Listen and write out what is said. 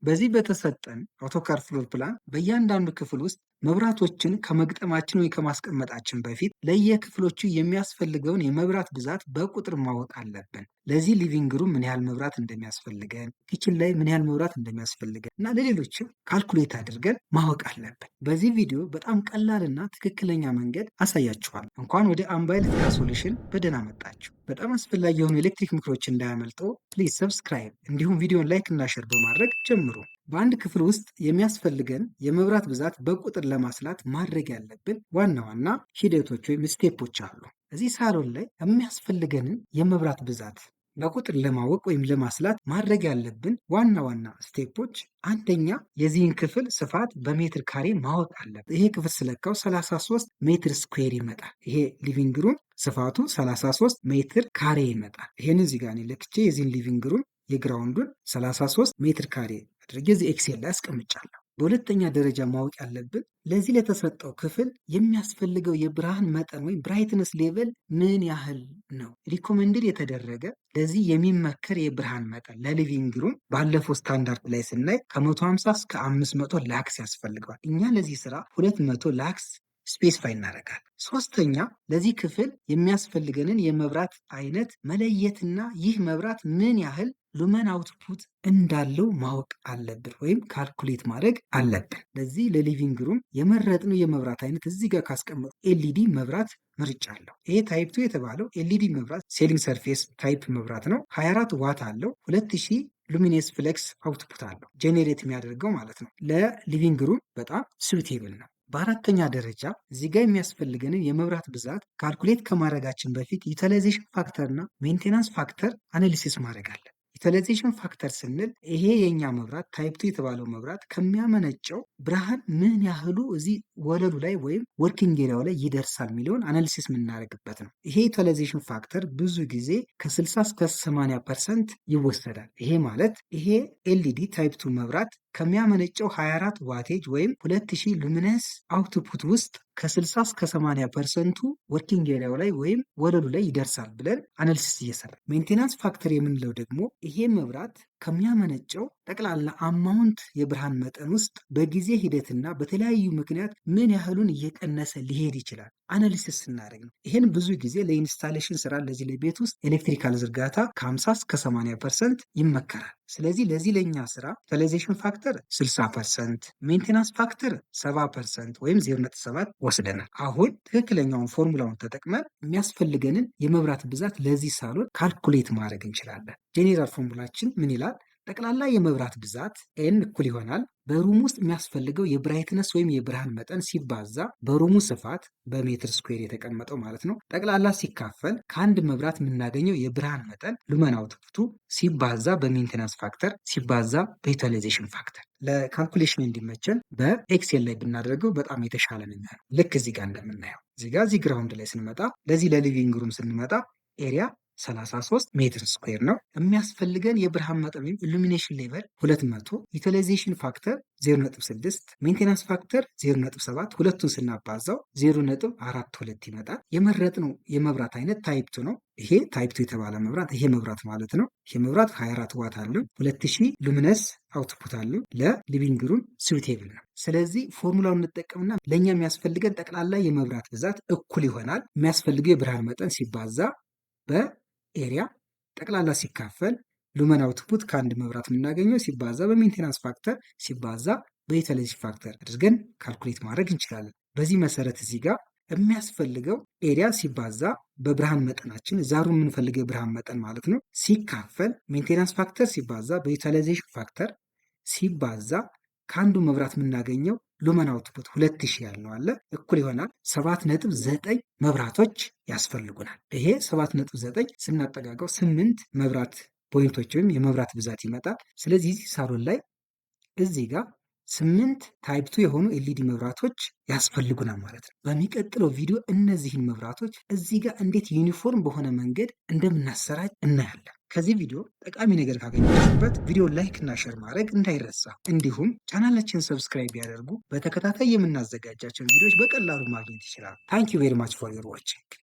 በዚህ በተሰጠን አውቶካድ ፍሎር ፕላን በእያንዳንዱ ክፍል ውስጥ መብራቶችን ከመግጠማችን ወይ ከማስቀመጣችን በፊት ለየክፍሎቹ የሚያስፈልገውን የመብራት ብዛት በቁጥር ማወቅ አለብን። ለዚህ ሊቪንግ ሩም ምን ያህል መብራት እንደሚያስፈልገን፣ ኪችን ላይ ምን ያህል መብራት እንደሚያስፈልገን እና ለሌሎችም ካልኩሌት አድርገን ማወቅ አለብን። በዚህ ቪዲዮ በጣም ቀላልና ትክክለኛ መንገድ አሳያችኋል። እንኳን ወደ አምባይ ኤሌክትሪካል ሶሉሽን በደህና መጣችሁ። በጣም አስፈላጊ የሆኑ ኤሌክትሪክ ምክሮች እንዳያመልጦ ፕሊዝ ሰብስክራይብ እንዲሁም ቪዲዮን ላይክ እና ሼር በማድረግ ጀምሩ። በአንድ ክፍል ውስጥ የሚያስፈልገን የመብራት ብዛት በቁጥር ለማስላት ማድረግ ያለብን ዋና ዋና ሂደቶች ወይም ስቴፖች አሉ። እዚህ ሳሎን ላይ የሚያስፈልገንን የመብራት ብዛት በቁጥር ለማወቅ ወይም ለማስላት ማድረግ ያለብን ዋና ዋና ስቴፖች፣ አንደኛ የዚህን ክፍል ስፋት በሜትር ካሬ ማወቅ አለብን። ይሄ ክፍል ስለካው 33 ሜትር ስኩዌር ይመጣል። ይሄ ሊቪንግ ሩም ስፋቱ 33 ሜትር ካሬ ይመጣል። ይሄን እዚህ ጋር ለክቼ የዚህን ሊቪንግ ሩም የግራውንዱን 33 ሜትር ካሬ አድርጌ እዚህ ኤክሴል ላይ አስቀምጫለሁ። በሁለተኛ ደረጃ ማወቅ ያለብን ለዚህ ለተሰጠው ክፍል የሚያስፈልገው የብርሃን መጠን ወይም ብራይትነስ ሌቨል ምን ያህል ነው። ሪኮመንድድ የተደረገ ለዚህ የሚመከር የብርሃን መጠን ለሊቪንግ ሩም ባለፈው ስታንዳርድ ላይ ስናይ ከ150 እስከ 500 ላክስ ያስፈልገዋል። እኛ ለዚህ ስራ 200 ላክስ ስፔሲፋይ እናደርጋለን። ሶስተኛ ለዚህ ክፍል የሚያስፈልገንን የመብራት አይነት መለየትና ይህ መብራት ምን ያህል ሉመን አውትፑት እንዳለው ማወቅ አለብን ወይም ካልኩሌት ማድረግ አለብን። ለዚህ ለሊቪንግ ሩም የመረጥነው የመብራት አይነት እዚህ ጋር ካስቀመጡ ኤልኢዲ መብራት ምርጫ አለው። ይሄ ታይፕ 2 የተባለው ኤልኢዲ መብራት ሴሊንግ ሰርፌስ ታይፕ መብራት ነው። 24 ዋት አለው። 2000 ሉሚኔስ ፍሌክስ አውትፑት አለው። ጄኔሬት የሚያደርገው ማለት ነው። ለሊቪንግ ሩም በጣም ስዊቴብል ነው። በአራተኛ ደረጃ እዚህ ጋር የሚያስፈልገንን የመብራት ብዛት ካልኩሌት ከማድረጋችን በፊት ዩቲላይዜሽን ፋክተር እና ሜንቴናንስ ፋክተር አናሊሲስ ማድረግ አለ። ዩቲላይዜሽን ፋክተር ስንል ይሄ የኛ መብራት ታይፕ 2 የተባለው መብራት ከሚያመነጨው ብርሃን ምን ያህሉ እዚህ ወለሉ ላይ ወይም ወርኪንግ ኤሪያው ላይ ይደርሳል የሚለውን አናሊሲስ የምናደርግበት ነው። ይሄ ዩቲላይዜሽን ፋክተር ብዙ ጊዜ ከ60 እስከ 80% ይወሰዳል። ይሄ ማለት ይሄ ኤልኢዲ ታይፕ 2 መብራት ከሚያመነጨው 24 ዋቴጅ ወይም 2000 ሉሚነስ አውትፑት ውስጥ ከ60 እስከ 80%ቱ ወርኪንግ ኤሪያው ላይ ወይም ወለሉ ላይ ይደርሳል ብለን አናሊሲስ እየሰራ። ሜንቴናንስ ፋክተር የምንለው ደግሞ ይሄ መብራት ከሚያመነጨው ጠቅላላ አማውንት የብርሃን መጠን ውስጥ በጊዜ ሂደትና በተለያዩ ምክንያት ምን ያህሉን እየቀነሰ ሊሄድ ይችላል አናሊሲስ ስናደርግ ነው። ይህን ብዙ ጊዜ ለኢንስታሌሽን ስራ ለዚህ ለቤት ውስጥ ኤሌክትሪካል ዝርጋታ ከ50 እስከ 80% ይመከራል። ስለዚህ ለዚህ ለእኛ ስራ ዩቲላይዜሽን ፋክተር 60%፣ ሜንቴናንስ ፋክተር 70% ወይም 0.7 ወስደናል። አሁን ትክክለኛውን ፎርሙላውን ተጠቅመን የሚያስፈልገንን የመብራት ብዛት ለዚህ ሳሎን ካልኩሌት ማድረግ እንችላለን። ጄኔራል ፎርሙላችን ምን ይላል? ጠቅላላ የመብራት ብዛት ኤን እኩል ይሆናል በሩም ውስጥ የሚያስፈልገው የብራይትነስ ወይም የብርሃን መጠን ሲባዛ በሩሙ ስፋት በሜትር ስኩዌር የተቀመጠው ማለት ነው ጠቅላላ ሲካፈል ከአንድ መብራት የምናገኘው የብርሃን መጠን ሉመን አውትፑቱ ሲባዛ በሜንቴናንስ ፋክተር ሲባዛ በዩቲላይዜሽን ፋክተር። ለካልኩሌሽን እንዲመቸን በኤክሴል ላይ ብናደርገው በጣም የተሻለ ነው። ልክ እዚህ ጋር እንደምናየው እዚህ ግራውንድ ላይ ስንመጣ ለዚህ ለሊቪንግ ሩም ስንመጣ ኤሪያ 33 ሜትር ስኩዌር ነው። የሚያስፈልገን የብርሃን መጠን ወይም ኢሉሚኔሽን ሌቨል 200፣ ዩቲላይዜሽን ፋክተር 0.6፣ ሜንቴናንስ ፋክተር 0.7፣ ሁለቱን ስናባዛው 0.42 ይመጣል። የመረጥነው የመብራት አይነት ታይፕ 2 ነው። ይሄ ታይፕ 2 የተባለ መብራት ይሄ መብራት ማለት ነው። ይሄ መብራት 24 ዋት አለው፣ 2000 ሉሚነስ አውትፑት አለው። ለሊቪንግ ሩም ስዊቴብል ነው። ስለዚህ ፎርሙላውን እንጠቀምና ለእኛ የሚያስፈልገን ጠቅላላ የመብራት ብዛት እኩል ይሆናል የሚያስፈልገው የብርሃን መጠን ሲባዛ በኤሪያ ጠቅላላ ሲካፈል ሉመን አውትፑት ከአንድ መብራት የምናገኘው ሲባዛ በሜንቴናንስ ፋክተር ሲባዛ በዩቲላይዜሽን ፋክተር አድርገን ካልኩሌት ማድረግ እንችላለን። በዚህ መሰረት እዚህ ጋር የሚያስፈልገው ኤሪያ ሲባዛ በብርሃን መጠናችን ዛሩ የምንፈልገው የብርሃን መጠን ማለት ነው ሲካፈል ሜንቴናንስ ፋክተር ሲባዛ በዩቲላይዜሽን ፋክተር ሲባዛ ከአንዱ መብራት የምናገኘው ሉመን አውትፑት 2000 ያልነው አለ እኩል ይሆናል 7.9 መብራቶች ያስፈልጉናል። ይሄ 7.9 ስናጠጋጋው 8 መብራት ፖይንቶች ወይም የመብራት ብዛት ይመጣል። ስለዚህ እዚህ ሳሎን ላይ እዚህ ጋር 8 ታይፕ 2 የሆኑ ኤልኢዲ መብራቶች ያስፈልጉናል ማለት ነው። በሚቀጥለው ቪዲዮ እነዚህን መብራቶች እዚህ ጋር እንዴት ዩኒፎርም በሆነ መንገድ እንደምናሰራጭ እናያለን። ከዚህ ቪዲዮ ጠቃሚ ነገር ካገኛችሁበት ቪዲዮ ላይክ እና ሼር ማድረግ እንዳይረሳ። እንዲሁም ቻናላችን ሰብስክራይብ ያደርጉ። በተከታታይ የምናዘጋጃቸውን ቪዲዮዎች በቀላሉ ማግኘት ይችላል። ታንክ ዩ ቬሪ ማች ፎር ዮር ዋቺንግ።